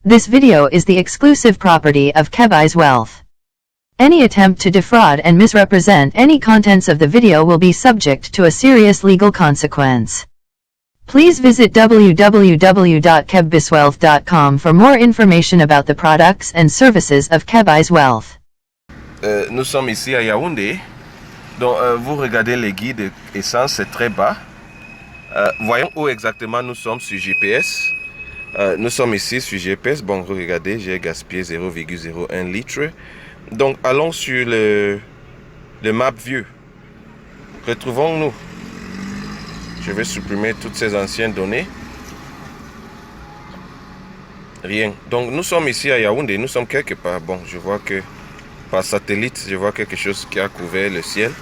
This video is the exclusive property of Kebi's Wealth. Any attempt to defraud and misrepresent any contents of the video will be subject to a serious legal consequence. Please visit www.kebiswealth.com for more information about the products and services of Kebi's Wealth. Nous sommes ici à Yaoundé. Donc, vous regardez les guides essence, c'est très bas. Voyons où exactement nous sommes sur GPS. Nous sommes ici sur GPS. Bon, regardez, j'ai gaspillé 0,01 litre. Donc, allons sur le map view. Retrouvons-nous. Je vais supprimer toutes ces anciennes données. Rien. Donc, nous sommes ici à Yaoundé. Nous sommes quelque part. Bon, je vois que par satellite, je vois quelque chose qui a couvert le ciel.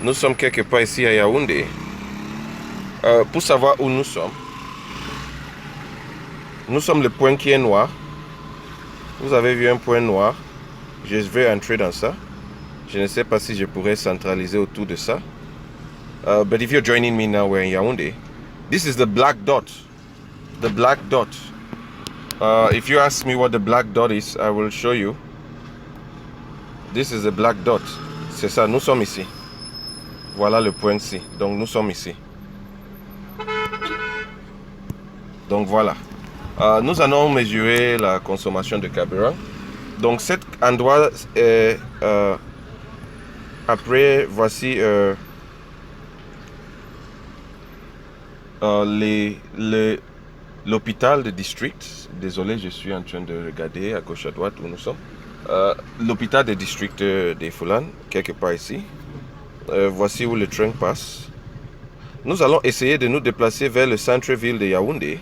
Nous sommes quelque part ici à Yaoundé. Pour savoir où nous sommes le point qui est noir. Vous avez vu un point noir. Je vais entrer dans ça. Je ne sais pas si je pourrais centraliser autour de ça. But if you're joining me now, we're in Yaoundé. This is the black dot. The black dot. If you ask me what the black dot is, I will show you. This is the black dot. C'est ça, nous sommes ici. Voilà le point ici. Donc nous sommes ici. Donc voilà. Nous allons mesurer la consommation de carburant. Donc cet endroit est... après, voici l'hôpital de district. Désolé, je suis en train de regarder à gauche à droite où nous sommes. L'hôpital de district des Foulane, quelque part ici. Voici où le train passe. Nous allons essayer de nous déplacer vers le centre-ville de Yaoundé.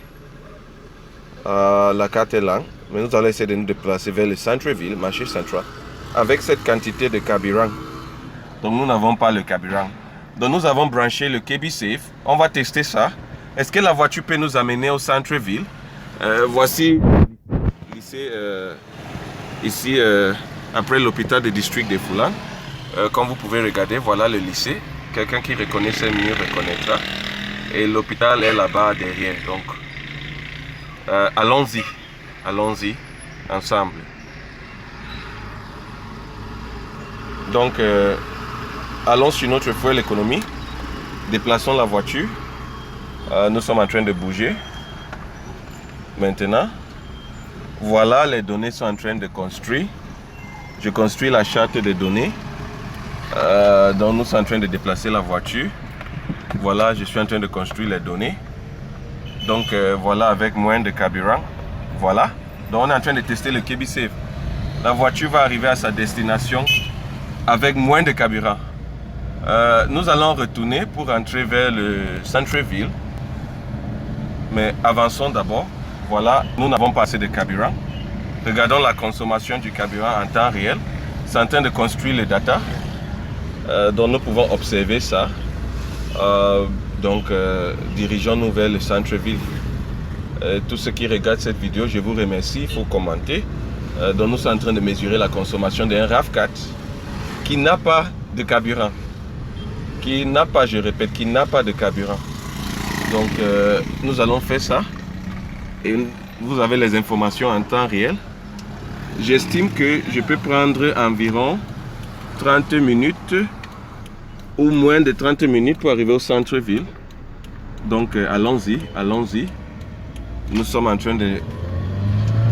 La carte est là, mais nous allons essayer de nous déplacer vers le centre-ville, marché central, avec cette quantité de carburant. Donc nous n'avons pas le carburant. Donc nous avons branché le KebiSafe. On va tester ça. Est-ce que la voiture peut nous amener au centre-ville? Voici le lycée ici après l'hôpital de district de Foulane. Comme vous pouvez regarder, voilà le lycée. Quelqu'un qui reconnaît mieux reconnaîtra. Et l'hôpital est là-bas derrière. Donc allons-y ensemble. Donc allons sur notre fuel économie, déplaçons la voiture. Nous sommes en train de bouger maintenant. Voilà, les données sont en train de construire. Je construis la charte de données. Donc nous sommes en train de déplacer la voiture. Voilà, je suis en train de construire les données. Donc voilà, avec moins de carburant. Voilà. Donc on est en train de tester le KebiSafe. La voiture va arriver à sa destination avec moins de carburant. Nous allons retourner pour entrer vers le centre-ville. Mais avançons d'abord. Voilà, nous n'avons pas assez de carburant. Regardons la consommation du carburant en temps réel. C'est en train de construire les data. Donc nous pouvons observer ça. Dirigeons-nous vers le centre-ville. Tous ceux qui regardent cette vidéo, je vous remercie. Il faut commenter. Donc nous sommes en train de mesurer la consommation d'un RAV4 qui n'a pas de carburant. Je répète, qui n'a pas de carburant. Donc nous allons faire ça. Et vous avez les informations en temps réel. J'estime que je peux prendre environ 30 minutes ou moins de 30 minutes pour arriver au centre-ville. Donc allons-y. Nous sommes en train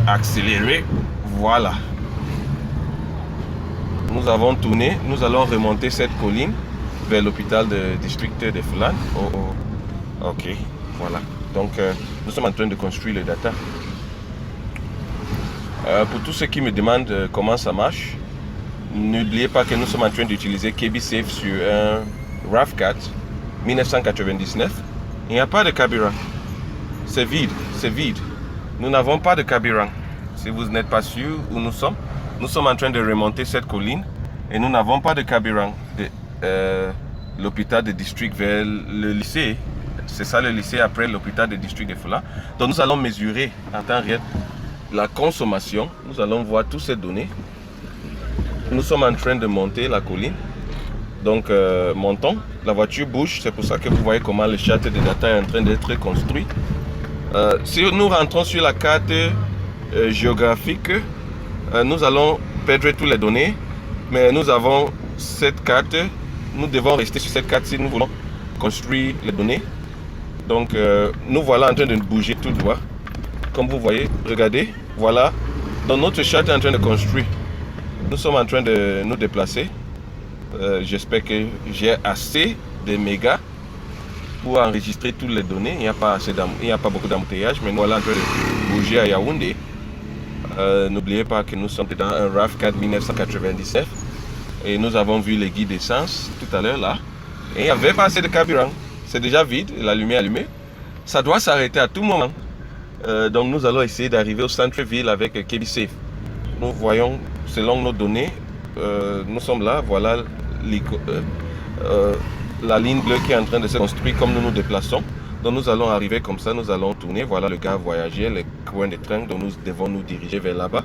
d'accélérer. Voilà. Nous avons tourné. Nous allons remonter cette colline vers l'hôpital de district de Foulane. Ok, voilà. Donc nous sommes en train de construire les data. Pour tous ceux qui me demandent comment ça marche, n'oubliez pas que nous sommes en train d'utiliser KebiSafe sur un RAV4 1999. Il n'y a pas de carburant. C'est vide. Nous n'avons pas de carburant. Si vous n'êtes pas sûr où nous sommes en train de remonter cette colline et nous n'avons pas de carburant de l'hôpital de district vers le lycée. C'est ça le lycée après l'hôpital de district de Foulane. Donc nous allons mesurer en temps réel la consommation. Nous allons voir toutes ces données. Nous sommes en train de monter la colline. Donc montons. La voiture bouge. C'est pour ça que vous voyez comment le charte de data est en train d'être construit. Si nous rentrons sur la carte géographique, nous allons perdre toutes les données, mais nous avons cette carte. Nous devons rester sur cette carte si nous voulons construire les données. Donc nous voilà en train de bouger tout droit. Comme vous voyez, regardez, voilà. Donc notre charte est en train de construire. Nous sommes en train de nous déplacer. J'espère que j'ai assez de mégas pour enregistrer toutes les données. Il n'y a pas beaucoup d'embouteillage, mais nous voilà en train de bouger à Yaoundé. N'oubliez pas que nous sommes dans un RAV4 1999 et nous avons vu les guides d'essence tout à l'heure là. Et il n'y avait pas assez de carburant. C'est déjà vide, la lumière est allumée. Ça doit s'arrêter à tout moment. Donc nous allons essayer d'arriver au centre-ville avec KBSafe. Nous voyons, selon nos données, nous sommes là, voilà la ligne bleue qui est en train de se construire comme nous nous déplaçons. Donc nous allons arriver comme ça, nous allons tourner, voilà le gars voyager, les coins de train, donc nous devons nous diriger vers là-bas.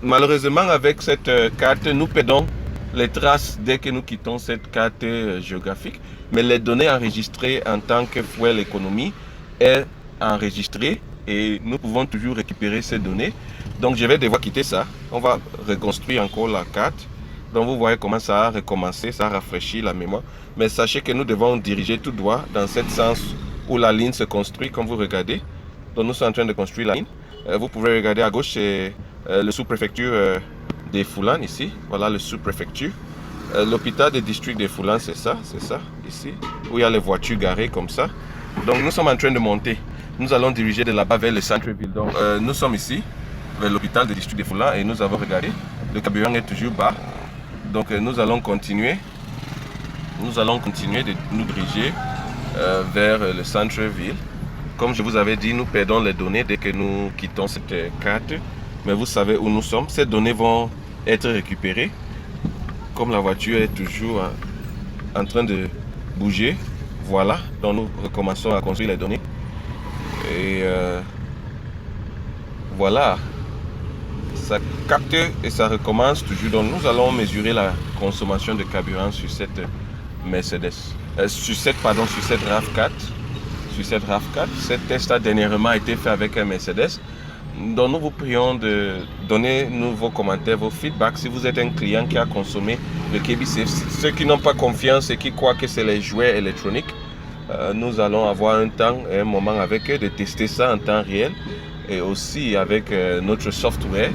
Malheureusement avec cette carte, nous perdons les traces dès que nous quittons cette carte géographique, mais les données enregistrées en tant que fuel économie est enregistrée et nous pouvons toujours récupérer ces données. Donc je vais devoir quitter ça. On va reconstruire encore la carte. Donc vous voyez comment ça a recommencé, ça a rafraîchi la mémoire. Mais sachez que nous devons diriger tout droit dans ce sens où la ligne se construit, comme vous regardez. Donc nous sommes en train de construire la ligne. Vous pouvez regarder à gauche, c'est le sous-préfecture des Foulans ici. Voilà le sous-préfecture. L'hôpital des districts des Foulans, c'est ça, ici. Où il y a les voitures garées comme ça. Donc nous sommes en train de monter. Nous allons diriger de là-bas vers le centre-ville. Donc nous sommes ici, vers l'hôpital des districts des Foulans et nous avons regardé. Le carburant est toujours bas. Donc nous allons continuer. Nous allons continuer de nous diriger vers le centre-ville. Comme je vous avais dit, nous perdons les données dès que nous quittons cette carte. Mais vous savez où nous sommes. Ces données vont être récupérées. Comme la voiture est toujours en train de bouger. Voilà. Donc nous recommençons à construire les données. Et voilà. Ça capte et ça recommence toujours. Donc nous allons mesurer la consommation de carburant sur cette Mercedes. Sur cette RAV4. Sur cette RAV4. Cette test a dernièrement été fait avec un Mercedes. Donc nous vous prions de donner nous vos commentaires, vos feedbacks. Si vous êtes un client qui a consommé le KBSafe, ceux qui n'ont pas confiance et qui croient que c'est les jouets électroniques, nous allons avoir un temps et un moment avec eux de tester ça en temps réel et aussi avec notre software.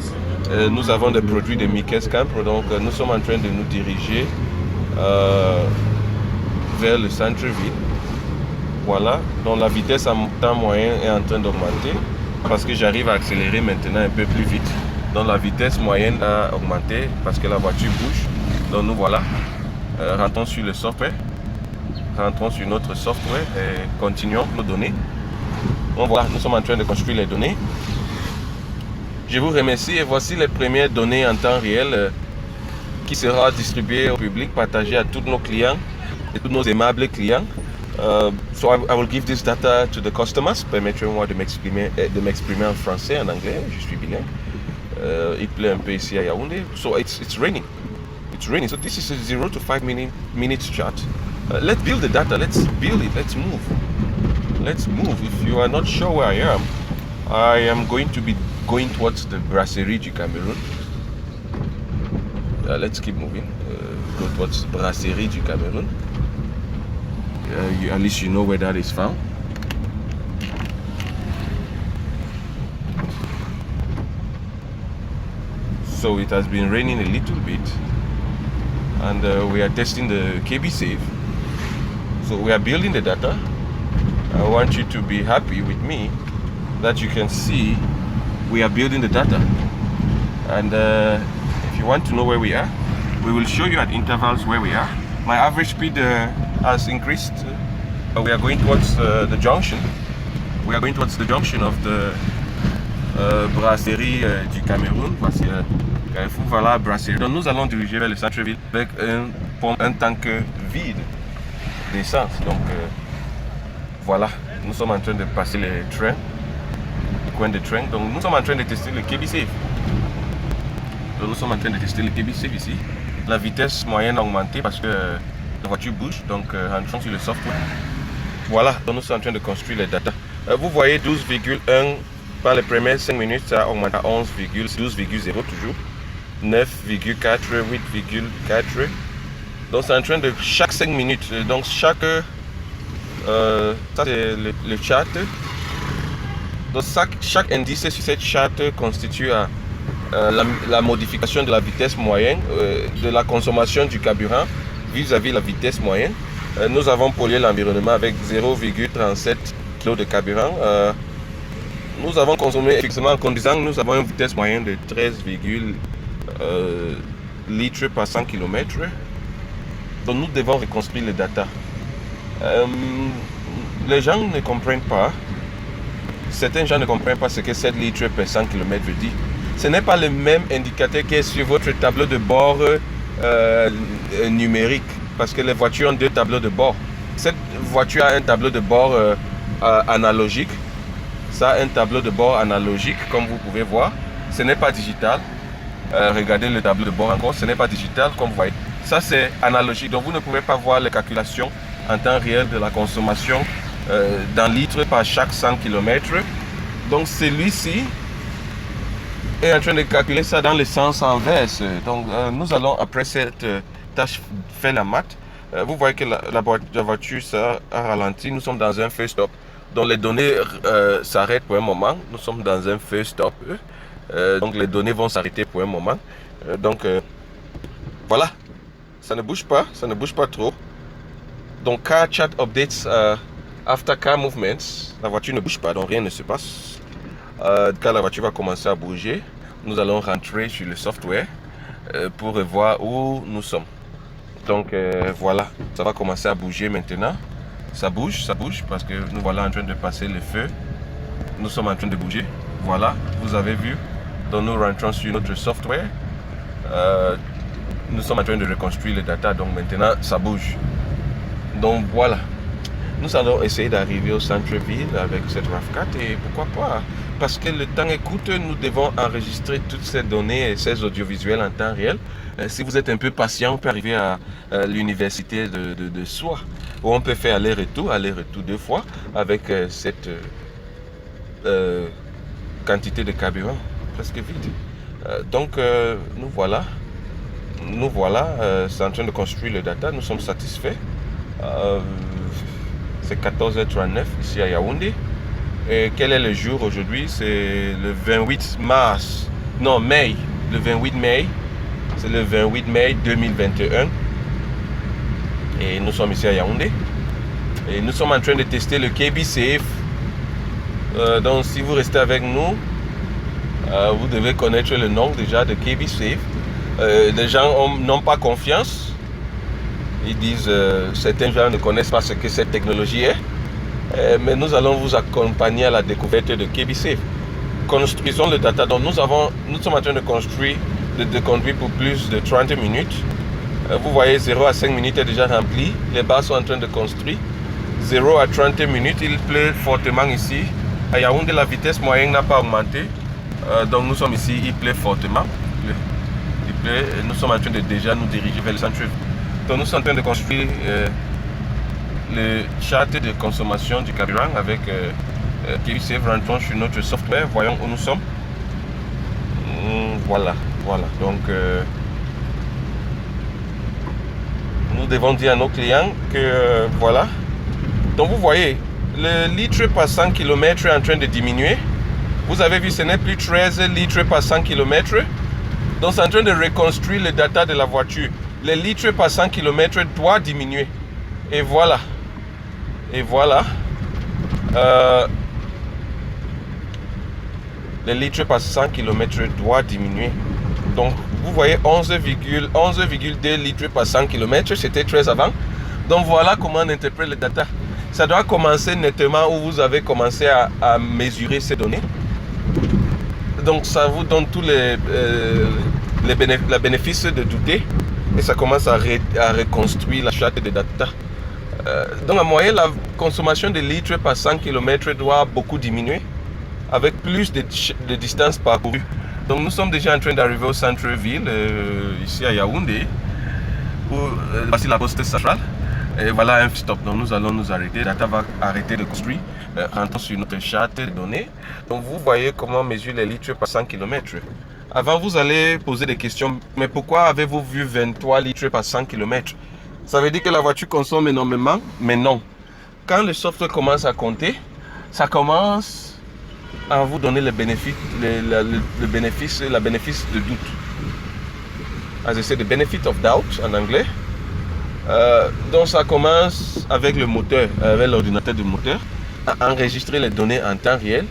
Nous avons des produits de Mikes Camp, donc nous sommes en train de nous diriger vers le centre-ville. Voilà, donc la vitesse en temps moyen est en train d'augmenter parce que j'arrive à accélérer maintenant un peu plus vite. Donc la vitesse moyenne a augmenté parce que la voiture bouge. Donc nous voilà, rentrons sur le software. Rentrons sur notre software et continuons nos données. Donc voilà, nous sommes en train de construire les données. Je vous remercie et voici les premières données en temps réel qui sera distribuées au public, partagées à tous nos clients et tous nos aimables clients. So I will give this data to the customers. Permettez-moi de m'exprimer en français, en anglais. Je suis bilingue. Il pleut un peu ici à Yaoundé. So it's raining. It's raining. So this is a 0 to 5 minutes chart. Let's build the data. Let's build it. Let's move. Let's move. If you are not sure where I am going to be going towards the Brasserie du Cameroun. Let's keep moving. Go towards Brasserie du Cameroun. At least you know where that is found. So it has been raining a little bit and we are testing the KBSafe. So we are building the data. I want you to be happy with me that you can see we are building the data. And if you want to know where we are, we will show you at intervals where we are. My average speed has increased. We are going towards the junction. We are going towards the junction of the Brasserie du Cameroun. Voici Carrefour, voilà Brasserie. Donc nous allons diriger vers le centre-ville avec un tank vide d'essence. Donc voilà, nous sommes en train de passer les trains, le coin de train. Donc nous sommes en train de tester le KBSafe. Donc nous sommes en train de tester le KBSafe ici. La vitesse moyenne a augmenté parce que la voiture bouge, donc rentrons sur le software. Voilà, donc nous sommes en train de construire les data. Vous voyez 12,1 Par les premières 5 minutes, ça augmente à 12,0 toujours. 9,4, 8,4. Donc c'est en train de chaque 5 minutes. Donc chaque... ça c'est le chart. Donc chaque indice sur cette charte constitue la modification de la vitesse moyenne de la consommation du carburant vis-à-vis la vitesse moyenne. Nous avons pollué l'environnement avec 0,37 kg de carburant. Nous avons consommé effectivement en conduisant, nous avons une vitesse moyenne de 13, litres par 100 km. Donc nous devons reconstruire les data. Les gens ne comprennent pas. Certains gens ne comprennent pas ce que 7 litres par 100 km veut dire. Ce n'est pas le même indicateur qui est sur votre tableau de bord numérique, parce que les voitures ont 2 tableaux de bord. Cette voiture a un tableau de bord analogique. Ça a un tableau de bord analogique, comme vous pouvez voir. Ce n'est pas digital. Regardez le tableau de bord encore, ce n'est pas digital, comme vous voyez. Ça c'est analogique, donc vous ne pouvez pas voir les calculations en temps réel de la consommation dans litres par chaque 100 km. Donc celui-ci est en train de calculer ça dans le sens inverse. Donc nous allons, après cette tâche, faire la maths. Vous voyez que la voiture ça a ralenti. Nous sommes dans un first stop. Donc les données s'arrêtent pour un moment. Nous sommes dans un first stop. Donc les données vont s'arrêter pour un moment. Voilà. Ça ne bouge pas trop. Donc car chart updates after car movements. La voiture ne bouge pas, donc rien ne se passe. Quand la voiture va commencer à bouger, nous allons rentrer sur le software pour voir où nous sommes. Donc voilà, ça va commencer à bouger maintenant. Ça bouge parce que nous voilà en train de passer le feu. Nous sommes en train de bouger. Voilà, vous avez vu. Donc nous rentrons sur notre software. Nous sommes en train de reconstruire les data. Donc maintenant ça bouge. Donc voilà. Nous allons essayer d'arriver au centre-ville avec cette RAV4 et pourquoi pas. Parce que le temps est coûteux, nous devons enregistrer toutes ces données et ces audiovisuels en temps réel. Si vous êtes un peu patient, on peut arriver à l'université de Soie, où on peut faire aller-retour 2 fois avec cette quantité de carburant presque vide. Donc nous voilà, c'est en train de construire le data, nous sommes satisfaits. C'est 14h39 ici à Yaoundé. Et quel est le jour aujourd'hui? C'est le 28 mars. Non, mai. Le 28 mai. C'est le 28 mai 2021. Et nous sommes ici à Yaoundé. Et nous sommes en train de tester le KB Safe. Donc si vous restez avec nous, vous devez connaître le nom déjà de KB Safe. Les gens n'ont pas confiance. Ils disent, certains gens ne connaissent pas ce que cette technologie est. Mais nous allons vous accompagner à la découverte de KB Safe. Construisons le data. Donc nous sommes en train de conduire pour plus de 30 minutes. Vous voyez 0 à 5 minutes est déjà rempli. Les barres sont en train de construire. 0 à 30 minutes, il pleut fortement ici. À Yaoundé, la vitesse moyenne n'a pas augmenté. Donc nous sommes ici, il pleut fortement. Il pleut. Nous sommes en train de déjà nous diriger vers le centre. Donc nous sommes en train de construire le chart de consommation du carburant avec KB Safe. Rentrons sur notre software, voyons où nous sommes. Voilà. Donc nous devons dire à nos clients que voilà. Donc vous voyez, le litre par 100 km est en train de diminuer. Vous avez vu, ce n'est plus 13 litres par 100 km. Donc c'est en train de reconstruire les data de la voiture. Les litres par 100 km doit diminuer. Et voilà. Les litres par 100 km doit diminuer. Donc vous voyez 11,2 litres par 100 km, c'était 13 avant. Donc voilà comment on interprète les data. Ça doit commencer nettement où vous avez commencé à mesurer ces données. Donc ça vous donne tous les bénéfices de douter. Et ça commence à reconstruire la charte de data. Donc en moyenne, la consommation de litres par 100 km doit beaucoup diminuer avec plus de distance parcourue. Donc nous sommes déjà en train d'arriver au centre-ville, ici à Yaoundé, où voici la poste centrale. Et voilà un stop. Donc nous allons nous arrêter. Data va arrêter de construire. rentrons sur notre charte de données. Donc vous voyez comment on mesure les litres par 100 km. Avant, vous allez poser des questions. Mais pourquoi avez-vous vu 23 litres par 100 km? Ça veut dire que la voiture consomme énormément? Mais non. Quand le software commence à compter, ça commence à vous donner le bénéfice, le bénéfice de doute. As I say, the benefit of doubt en anglais. Donc ça commence avec le moteur, avec l'ordinateur du moteur, à enregistrer les données en temps réel.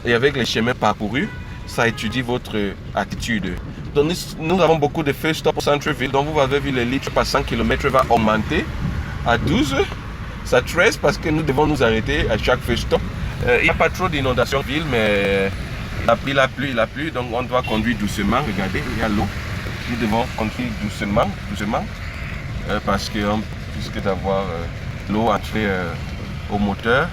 Et avec les chemins parcourus, ça étudie votre attitude. Donc nous avons beaucoup de feux stop au centre-ville. Donc vous avez vu les litres par 100 km va augmenter à 12, à 13 parce que nous devons nous arrêter à chaque feu stop. Il n'y a pas trop d'inondations en ville, mais la pluie, donc on doit conduire doucement. Regardez, il y a l'eau. Nous devons conduire doucement, parce que puisque d'avoir l'eau entrée au moteur,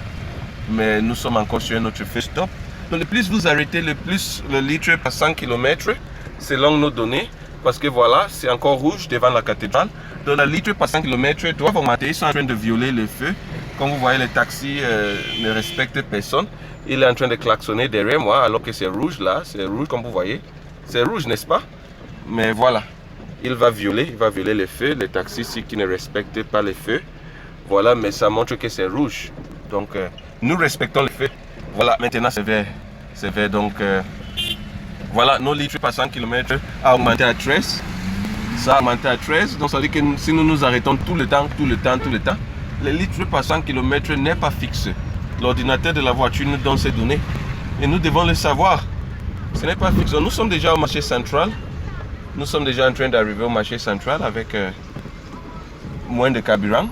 mais nous sommes encore sur notre feu stop. Donc le plus vous arrêtez, le plus le litre par 100 km, selon nos données, parce que voilà, c'est encore rouge devant la cathédrale. Donc le litre par 100 km doivent augmenter, ils sont en train de violer le feu. Comme vous voyez, les taxis ne respectent personne. Il est en train de klaxonner derrière moi, alors que c'est rouge là, c'est rouge comme vous voyez. C'est rouge, n'est-ce pas? Mais voilà, il va violer les feux, les taxis ici qui ne respectent pas les feux. Voilà, mais ça montre que c'est rouge. Donc nous respectons les feux. Voilà, maintenant c'est vert. C'est vert, donc voilà, nos litres par 100 km a augmenté à 13. Ça a augmenté à 13, donc ça veut dire que si nous nous arrêtons tout le temps, les litres par 100 km n'est pas fixe. L'ordinateur de la voiture nous donne ces données et nous devons le savoir. Ce n'est pas fixe. Nous sommes déjà au marché central. Nous sommes déjà en train d'arriver au marché central avec moins de carburant.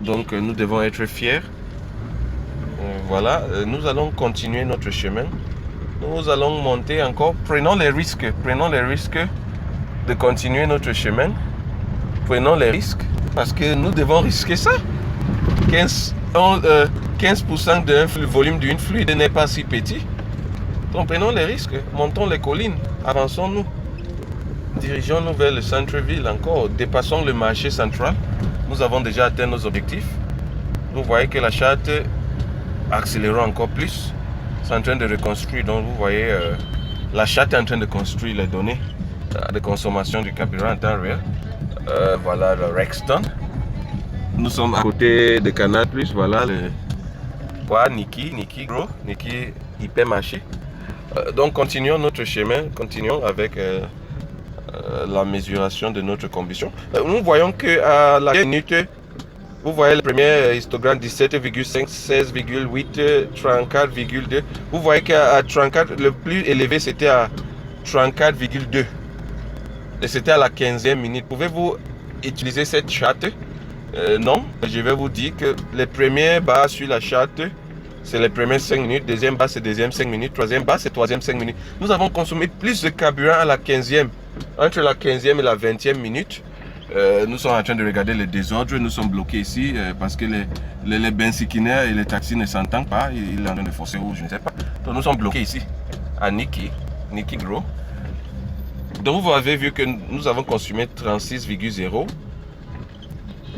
Donc nous devons être fiers. Voilà, nous allons continuer notre chemin. Nous allons monter encore. Prenons les risques de continuer notre chemin. Prenons les risques parce que nous devons risquer ça. 15% d'un volume d'une fluide n'est pas si petit. Donc prenons les risques, montons les collines, avançons-nous. Dirigeons-nous vers le centre-ville encore, dépassons le marché central. Nous avons déjà atteint nos objectifs. Vous voyez que la charte accélère encore plus. C'est en train de reconstruire. Donc vous voyez, la charte est en train de construire les données de consommation du carburant en temps réel. Voilà le Rexton. Nous sommes à côté de Canal+. Voilà le Niki Hypermarché. Donc continuons notre chemin, continuons avec la mesuration de notre combustion. Nous voyons que à la minute, vous voyez le premier histogramme 17,5, 16,8, 34,2. Vous voyez qu'à 34, le plus élevé c'était à 34,2. Et c'était à la 15e minute. Pouvez-vous utiliser cette charte? Non, je vais vous dire que les premières barres sur la charte, c'est les premières 5 minutes, deuxième barre c'est deuxième 5 minutes, troisième barre c'est troisième 5 minutes. Nous avons consommé plus de carburant à la 15e, entre la 15e et la 20e minute. Nous sommes en train de regarder le désordre, nous sommes bloqués ici parce que les benzineurs et les taxis ne s'entendent pas, il est en train de forcer rouge, je ne sais pas. Donc nous sommes bloqués ici, à Niki Gros. Donc vous avez vu que nous avons consommé 36,0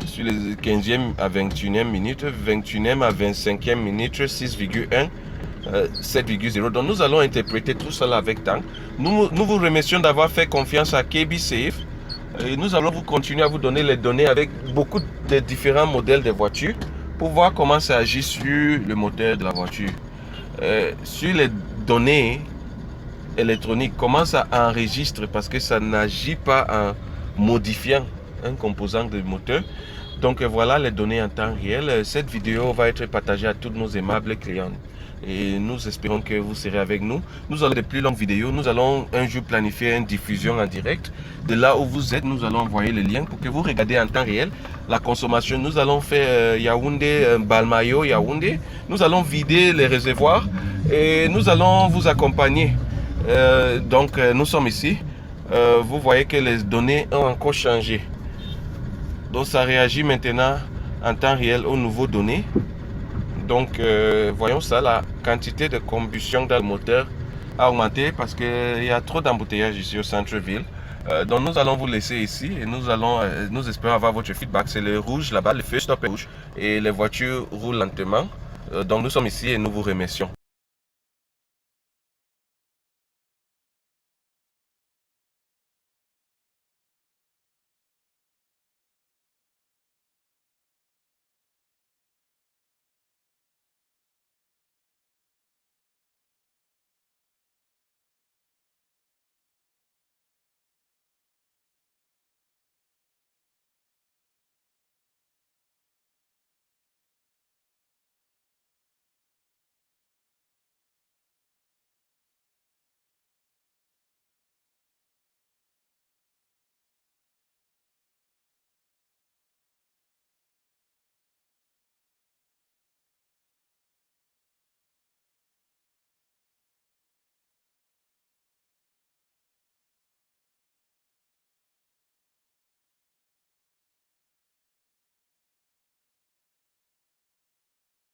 sur les 15e à 21e minute, 21e à 25e minute, 6,1, 7,0. Donc nous allons interpréter tout cela avec temps. Nous vous remercions d'avoir fait confiance à KBSafe. Et nous allons vous continuer à vous donner les données avec beaucoup de différents modèles de voitures pour voir comment ça agit sur le moteur de la voiture. Sur les données électroniques, comment ça enregistre, parce que ça n'agit pas en modifiant un composant de moteur. Donc voilà les données en temps réel. Cette vidéo va être partagée à tous nos aimables clients. Et nous espérons que vous serez avec nous. Nous allons de plus longues vidéos. Nous allons un jour planifier une diffusion en direct. De là où vous êtes, nous allons envoyer le lien pour que vous regardiez en temps réel la consommation. Nous allons faire Yaoundé, Balmayo, Yaoundé. Nous allons vider les réservoirs et nous allons vous accompagner. Donc nous sommes ici. Vous voyez que les données ont encore changé. Donc ça réagit maintenant en temps réel aux nouveaux données. Donc voyons ça, la quantité de combustion dans le moteur a augmenté parce qu'il y a trop d'embouteillages ici au centre-ville. Donc nous allons vous laisser ici et nous espérons avoir votre feedback. C'est le rouge là-bas, le feu stop est rouge et les voitures roulent lentement. Donc nous sommes ici et nous vous remercions.